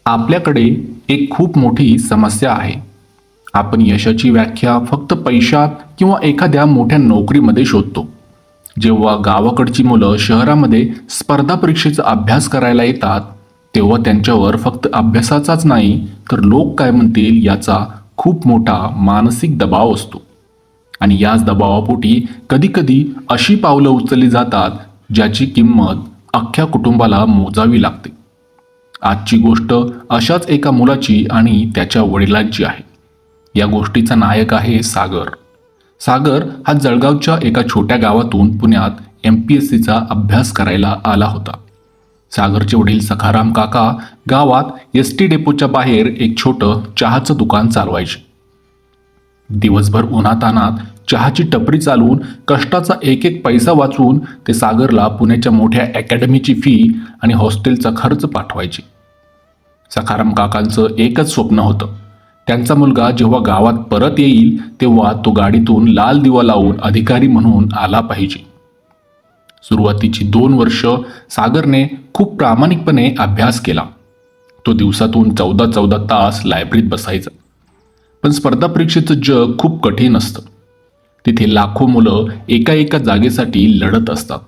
आपल्याकडे एक खूप मोठी समस्या आहे. आपण यशाची व्याख्या फक्त पैशात किंवा एखाद्या मोठ्या नोकरीमध्ये शोधतो. जेव्हा गावाकडची मुलं शहरामध्ये स्पर्धा परीक्षेचा अभ्यास करायला येतात, तेव्हा त्यांच्यावर फक्त अभ्यासाचाच नाही तर लोक काय म्हणतील याचा खूप मोठा मानसिक दबाव असतो. आणि याच दबावापोटी कधीकधी अशी पावलं उचलली जातात ज्याची किंमत अख्ख्या कुटुंबाला मोजावी लागते. आजची गोष्ट अशाच एका मुलाची आणि त्याच्या वडिलांची आहे. या गोष्टीचा नायक आहे सागर. सागर हा जळगावच्या एका छोट्या गावातून पुण्यात MPSCचा अभ्यास करायला आला होता. सागरचे वडील सखाराम काका गावात ST डेपोच्या बाहेर एक छोटं चहाचं दुकान चालवायचे. दिवसभर उन्हातानात चहाची टपरी चालवून कष्टाचा एक एक पैसा वाचवून ते सागरला पुण्याच्या मोठ्या अकॅडमीची फी आणि हॉस्टेलचा खर्च पाठवायचे. सखाराम काकांचं एकच स्वप्न होतं, त्यांचा मुलगा जेव्हा गावात परत येईल तेव्हा तो गाडीतून लाल दिवा लावून अधिकारी म्हणून आला पाहिजे. सुरुवातीची 2 वर्ष सागरने खूप प्रामाणिकपणे अभ्यास केला. तो दिवसातून 14-14 तास लायब्ररीत बसायचा. पण स्पर्धा परीक्षेचं जग खूप कठीण असतं. तिथे लाखो मुलं एका एका जागेसाठी लढत असतात.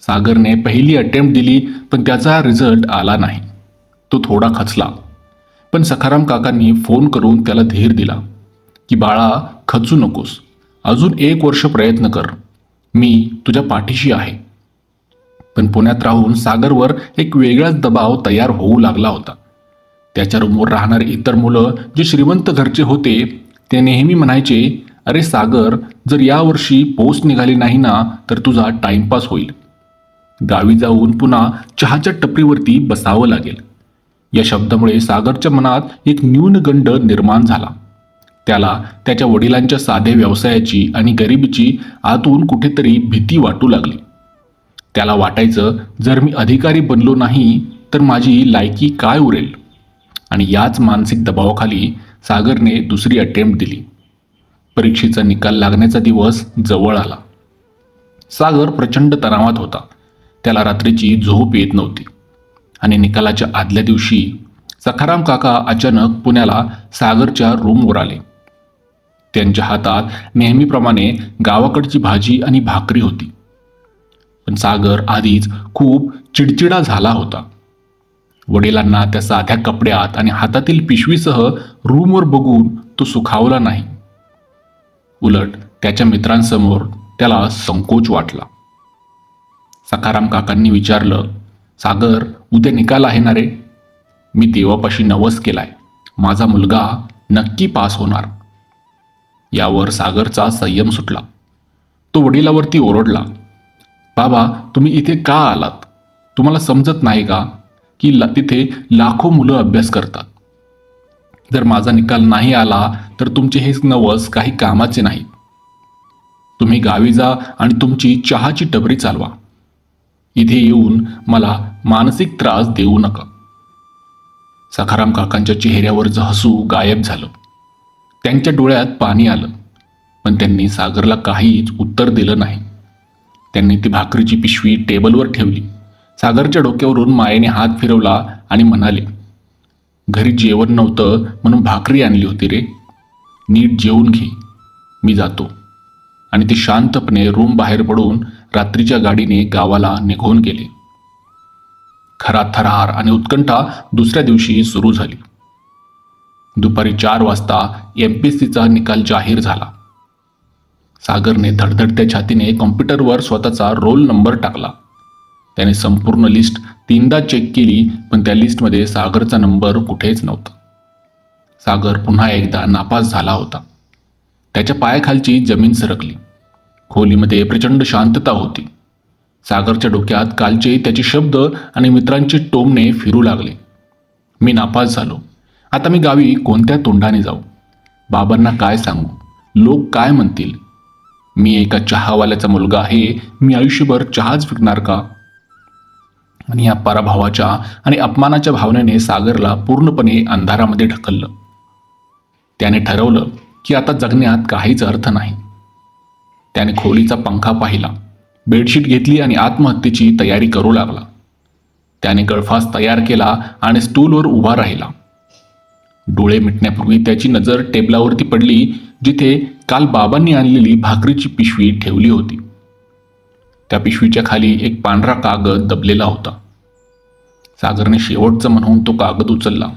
सागरने पहिली अटेम्प्ट दिली पण त्याचा रिझल्ट आला नाही. तो थोडा खचला. पण सखाराम काकांनी फोन करून त्याला धीर दिला की बाळा, खचू नकोस, अजून 1 वर्ष प्रयत्न कर, मी तुझ्या पाठीशी आहे. पण पुण्यात राहून सागरवर एक वेगळाच दबाव तयार होऊ लागला होता. त्याच्या रूमवर राहणारे इतर मुलं जे श्रीमंत घरचे होते ते नेहमी म्हणायचे, अरे सागर, जर यावर्षी पोस्ट निघाली नाही ना तर तुझा टाइमपास होईल. गावी जाऊन पुन्हा चहाच्या टपरीवरती बसावं लागेल. या शब्दामुळे सागरच्या मनात एक न्यूनगंड निर्माण झाला. त्याला त्याच्या वडिलांच्या साध्या व्यवसायाची आणि गरिबीची आतून कुठेतरी भीती वाटू लागली. त्याला वाटायचं, जर मी अधिकारी बनलो नाही तर माझी लायकी काय उरेल. आणि याच मानसिक दबावाखाली सागरने दुसरी अटेम्प्ट दिली. परीक्षेचा निकाल लागण्याचा दिवस जवळ आला. सागर प्रचंड तणावात होता. त्याला रात्रीची झोप येत नव्हती. आणि निकालाच्या आदल्या दिवशी सखाराम काका अचानक पुण्याला सागरच्या रूमवर आले. त्यांच्या हातात नेहमीप्रमाणे गावाकडची भाजी आणि भाकरी होती. पण सागर आधीच खूप चिडचिडा झाला होता. वडिलांना त्या साध्या कपड्यात आणि हातातील पिशवीसह रूमवर बघून तो सुखावला नाही. उलट त्याच्या मित्रांसमोर त्याला संकोच वाटला. सखाराम काकांनी विचारलं, सागर, उद्या निकाल आहे ना रे? मी देवापाशी नवस केलाय, माझा मुलगा नक्की पास होणार. यावर सागरचा संयम सुटला. तो वडिलावरती ओरडला, बाबा, तुम्ही इथे का आलात? तुम्हाला समजत नाही का की तिथे लाखो मुलं अभ्यास करतात? जर माझा निकाल नाही आला तर तुमचे हे नवस काही कामाचे नाही. तुम्ही गावी जा आणि तुमची चहाची टपरी चालवा. इथे येऊन मला मानसिक त्रास देऊ नका. सखाराम काकांच्या चेहऱ्यावरचं हसू गायब झालं. त्यांच्या डोळ्यात पाणी आलं. पण त्यांनी सागरला काहीच उत्तर दिलं नाही. त्यांनी ती भाकरीची पिशवी टेबलवर ठेवली. सागरच्या डोक्यावरून मायेने हात फिरवला आणि म्हणाले, घरी जेवण नव्हतं म्हणून भाकरी आणली होती रे. नीट जेवून घे, मी जातो. आणि ते शांतपणे रूम बाहेर पडून रात्रीच्या गाडीने गावाला निघून गेले. खरा थरार आणि उत्कंठा दुसऱ्या दिवशी सुरू झाली. दुपारी 4 वाजता MPSCचा निकाल जाहीर झाला. सागरने धडधडत्या छातीने कॉम्प्युटरवर स्वतःचा रोल नंबर टाकला. त्याने संपूर्ण लिस्ट 3दा चेक केली पण त्या लिस्टमध्ये सागरचा नंबर कुठेच नव्हता. सागर पुन्हा एकदा नापास झाला होता. त्याच्या पायाखालची जमीन सरकली. खोलीमध्ये प्रचंड शांतता होती. सागरच्या डोक्यात कालचे त्याचे शब्द आणि मित्रांचे टोमणे फिरू लागले. मी नापास झालो. आता मी गावी कोणत्या तोंडाने जाऊ? बाबांना काय सांगू? लोक काय म्हणतील? मी एका चहावाल्याचा मुलगा आहे. मी आयुष्यभर चहाच विकणार का? आणि या पराभवाच्या आणि अपमानाच्या भावनेने सागरला पूर्णपणे अंधारामध्ये ढकललं. त्याने ठरवलं की आता जगण्यात काहीच अर्थ नाही. त्याने खोलीचा पंखा पाहिला, बेडशीट घेतली आणि आत्महत्येची तयारी करू लागला. त्याने गळफास तयार केला आणि स्टूलवर उभा राहिला. डोळे मिटण्यापूर्वी त्याची नजर टेबलावरती पडली, जिथे काल बाबांनी आणलेली भाकरीची पिशवी ठेवली होती. त्या पिशवीच्या खाली एक पांढरा कागद दबलेला होता. सागरने शेवटचं म्हणून तो कागद उचलला.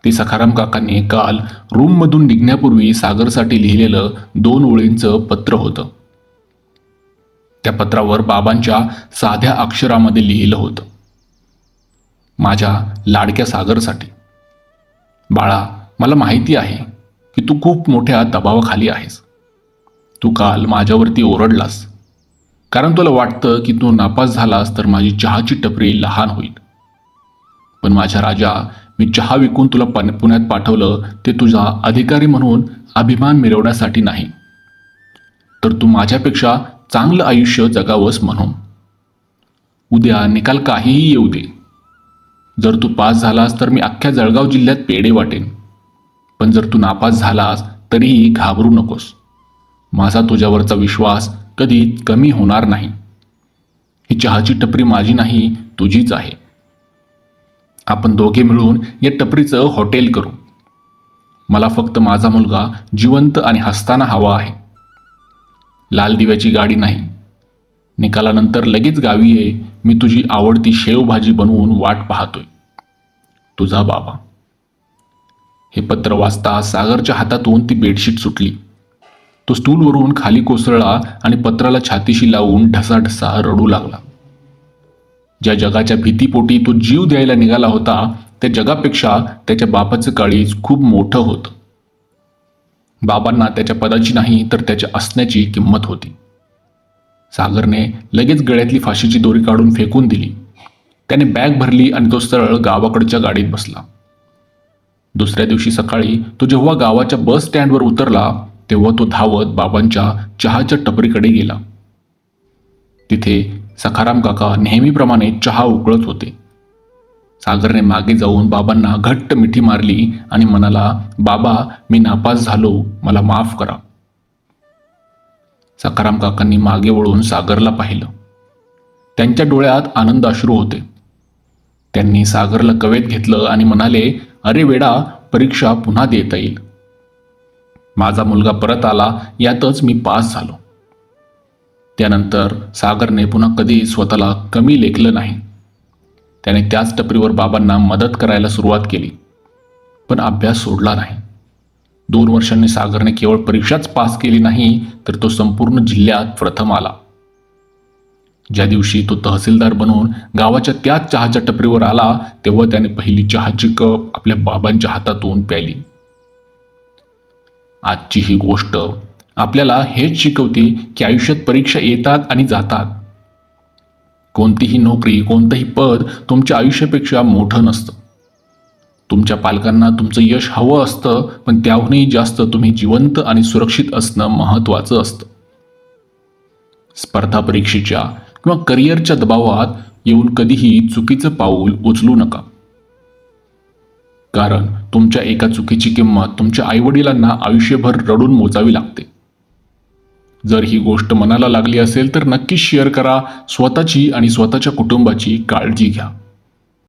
ते सखाराम काकांनी काल रूममधून निघण्यापूर्वी सागरसाठी लिहिलेलं 2 ओळींचं पत्र होतं. त्या पत्रावर बाबांच्या साध्या अक्षरामध्ये लिहिलं होतं, माझ्या लाडक्या सागरसाठी. बाळा, मला माहिती आहे की तू खूप मोठ्या दबावाखाली आहेस. तू काल माझ्यावरती ओरडलास, कारण तुला वाटतं की तू नापास झालास तर माझी चहाची टपरी लहान होईल. पण माझ्या राजा, मी चहा विकून तुला पुण्यात पाठवलं ते तुझा अधिकारी म्हणून अभिमान मिरवण्यासाठी नाही, तर तू माझ्यापेक्षा चांगलं आयुष्य जगावंस म्हणून. उद्या निकाल काहीही येऊ दे, जर तू पास झालास तर मी अख्ख्या जळगाव जिल्ह्यात पेढे वाटेन. पण जर तू नापास झालास तरीही घाबरू नकोस. माझा तुझ्यावरचा विश्वास कधी कमी होणार नाही. ही चहाची टपरी माझी नाही, तुझीच आहे. आपण दोघे मिळून या टपरीचं हॉटेल करू. मला फक्त माझा मुलगा जिवंत आणि हसताना हवा आहे. लाल दिव्याची गाडी नाही. निकालानंतर लगेच गावी ये, मी तुझी आवडती शेवभाजी बनवून वाट पाहतोय. तुझा बाबा. हे पत्र वाचता सागरच्या हातातून ती बेडशीट सुटली. तो स्टूलवरून खाली कोसळला आणि पत्राला छातीशी लावून ढसाढसा रडू लागला. ज्या जगाच्या भीतीपोटी तो जीव द्यायला निघाला होता, त्या जगापेक्षा त्याच्या बापाचं काळीज खूप मोठं होतं. बाबांना त्याच्या पदाची नाही तर त्याच्या असण्याची किंमत होती. सागरने लगेच गळ्यातली फाशीची दोरी काढून फेकून दिली. त्याने बॅग भरली आणि तो सरळ गावाकडच्या गाडीत बसला. दुसऱ्या दिवशी सकाळी तो जेव्हा गावाच्या बस स्टँडवर उतरला, तेव्हा तो धावत बाबांच्या चहाच्या टपरीकडे गेला. तिथे सखाराम काका नेहमीप्रमाणे चहा उकळत होते. सागरने मागे जाऊन बाबांना घट्ट मिठी मारली आणि म्हणाला, बाबा, मी नापास झालो, मला माफ करा. सखाराम काकांनी मागे वळून सागरला पाहिलं. त्यांच्या डोळ्यात आनंद अश्रू होते. त्यांनी सागरला कवेत घेतलं आणि म्हणाले, अरे वेडा, परीक्षा पुन्हा देता येईल. माझा मुलगा परत आला, यातच मी पास झालो. त्यानंतर सागरने पुन्हा कधी स्वतःला कमी लेखलं नाही. त्याने त्याच टपरीवर बाबांना मदत करायला सुरुवात केली, पण अभ्यास सोडला नाही. 2 वर्षांनी सागरने केवळ परीक्षाच पास केली नाही, तर तो संपूर्ण जिल्ह्यात प्रथम आला. ज्या दिवशी तो तहसीलदार बनून गावाच्या त्याच चहाच्या टपरीवर आला, तेव्हा त्याने पहिली चहाची कप आपल्या बाबांच्या हातातून प्यायली. आजची ही गोष्ट आपल्याला हेच शिकवते की आयुष्यात परीक्षा येतात आणि जातात. कोणतीही नोकरी, कोणतंही पद तुमच्या आयुष्यापेक्षा मोठं नसतं. तुमच्या पालकांना तुमचं यश हवं असतं, पण त्याहूनही जास्त तुम्ही जिवंत आणि सुरक्षित असणं महत्त्वाचं असतं. स्पर्धा परीक्षेच्या किंवा करिअरच्या दबावात येऊन कधीही चुकीचं पाऊल उचलू नका, कारण तुमच्या एका चुकीची किंमत तुमच्या आईवडिलांना आयुष्यभर रडून मोजावी लागते. जर ही गोष्ट मनाला लागली असेल तर नक्कीच शेअर करा. स्वतःची आणि स्वतःच्या कुटुंबाची काळजी घ्या.